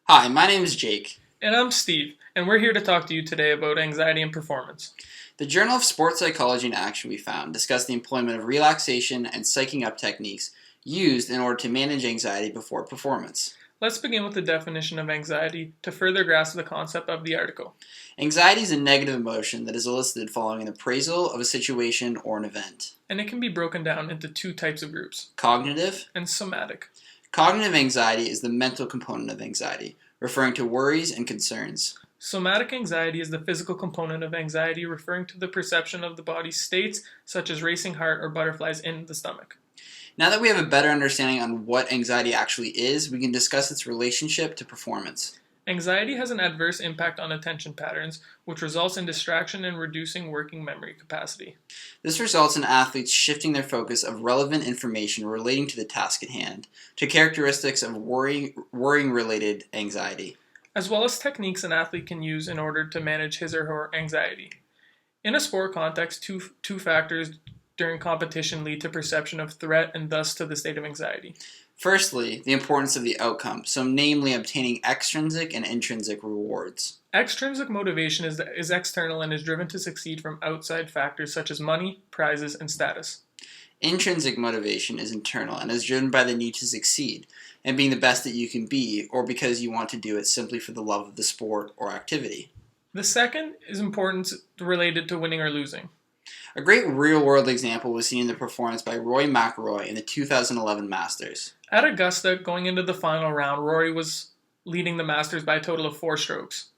Hi, my name is Jake. And I'm Steve, and we're here to talk to you today about anxiety and performance. The Journal of Sports Psychology and Action we found discussed the employment of relaxation and psyching-up techniques used in order to manage anxiety before performance. Let's begin with the definition of anxiety to further grasp the concept of the article. Anxiety is a negative emotion that is elicited following an appraisal of a situation or an event. And it can be broken down into two types of groups: Cognitive and somatic. Cognitive anxiety is the mental component of anxiety, referring to worries and concerns. Somatic anxiety is the physical component of anxiety, referring to the perception of the body's states, such as racing heart or butterflies in the stomach. Now that we have a better understanding on what anxiety actually is, we can discuss its relationship to performance. Anxiety has an adverse impact on attention patterns, which results in distraction and reducing working memory capacity. This results in athletes shifting their focus of relevant information relating to the task at hand to characteristics of worrying-related anxiety, as well as techniques an athlete can use in order to manage his or her anxiety. In a sport context, two factors during competition lead to perception of threat and thus to the state of anxiety. Firstly, the importance of the outcome, so namely obtaining extrinsic and intrinsic rewards. Extrinsic motivation is external and is driven to succeed from outside factors such as money, prizes, and status. Intrinsic motivation is internal and is driven by the need to succeed and being the best that you can be, or because you want to do it simply for the love of the sport or activity. The second is importance related to winning or losing. A great real-world example was seen in the performance by Rory McIlroy in the 2011 Masters. At Augusta, going into the final round, Rory was leading the Masters by a total of 4 strokes.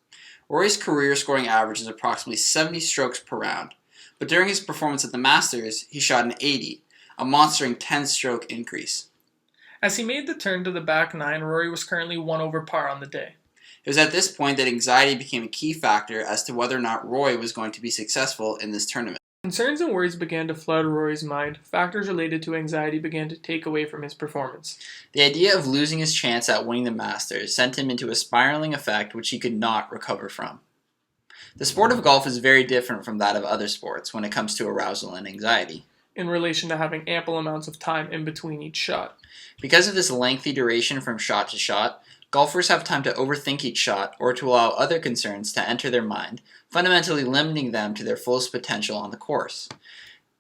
Rory's career scoring average is approximately 70 strokes per round, but during his performance at the Masters, he shot an 80, a monstering 10-stroke increase. As he made the turn to the back 9, Rory was currently 1 over par on the day. It was at this point that anxiety became a key factor as to whether or not Rory was going to be successful in this tournament. Concerns and worries began to flood Rory's mind. Factors related to anxiety began to take away from his performance. The idea of losing his chance at winning the Masters sent him into a spiraling effect which he could not recover from. The sport of golf is very different from that of other sports when it comes to arousal and anxiety, in relation to having ample amounts of time in between each shot. Because of this lengthy duration from shot to shot, golfers have time to overthink each shot or to allow other concerns to enter their mind, fundamentally limiting them to their fullest potential on the course.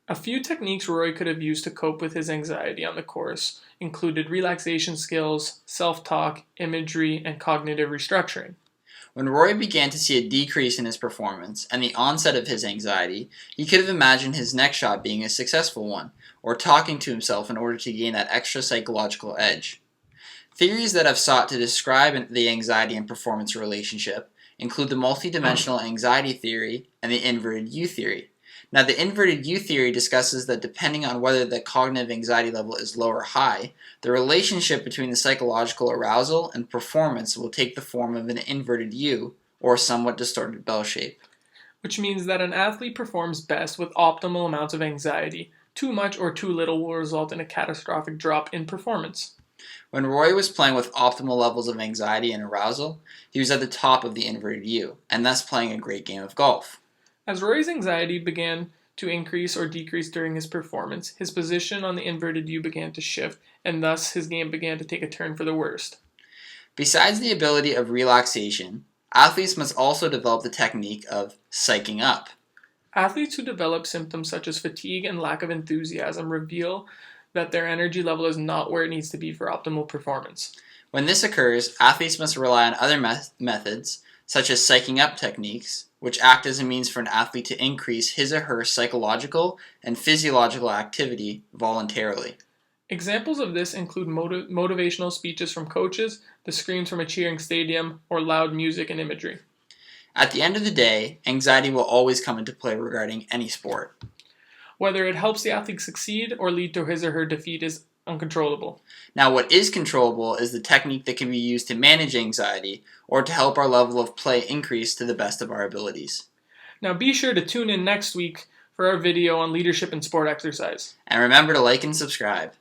A few techniques Rory could have used to cope with his anxiety on the course included relaxation skills, self-talk, imagery, and cognitive restructuring. When Rory began to see a decrease in his performance and the onset of his anxiety, he could have imagined his next shot being a successful one, or talking to himself in order to gain that extra psychological edge. Theories that have sought to describe the anxiety and performance relationship include the multidimensional anxiety theory and the inverted U theory. Now, the inverted U theory discusses that depending on whether the cognitive anxiety level is low or high, the relationship between the psychological arousal and performance will take the form of an inverted U, or somewhat distorted bell shape. Which means that an athlete performs best with optimal amounts of anxiety. Too much or too little will result in a catastrophic drop in performance. When Rory was playing with optimal levels of anxiety and arousal, he was at the top of the inverted U, and thus playing a great game of golf. As Rory's anxiety began to increase or decrease during his performance, his position on the inverted U began to shift, and thus his game began to take a turn for the worst. Besides the ability of relaxation, athletes must also develop the technique of psyching up. Athletes who develop symptoms such as fatigue and lack of enthusiasm reveal that their energy level is not where it needs to be for optimal performance. When this occurs, athletes must rely on other methods, such as psyching up techniques, which act as a means for an athlete to increase his or her psychological and physiological activity voluntarily. Examples of this include motivational speeches from coaches, the screams from a cheering stadium, or loud music and imagery. At the end of the day, anxiety will always come into play regarding any sport. Whether it helps the athlete succeed or lead to his or her defeat is uncontrollable. Now, what is controllable is the technique that can be used to manage anxiety or to help our level of play increase to the best of our abilities. Now be sure to tune in next week for our video on leadership and sport exercise. And remember to like and subscribe.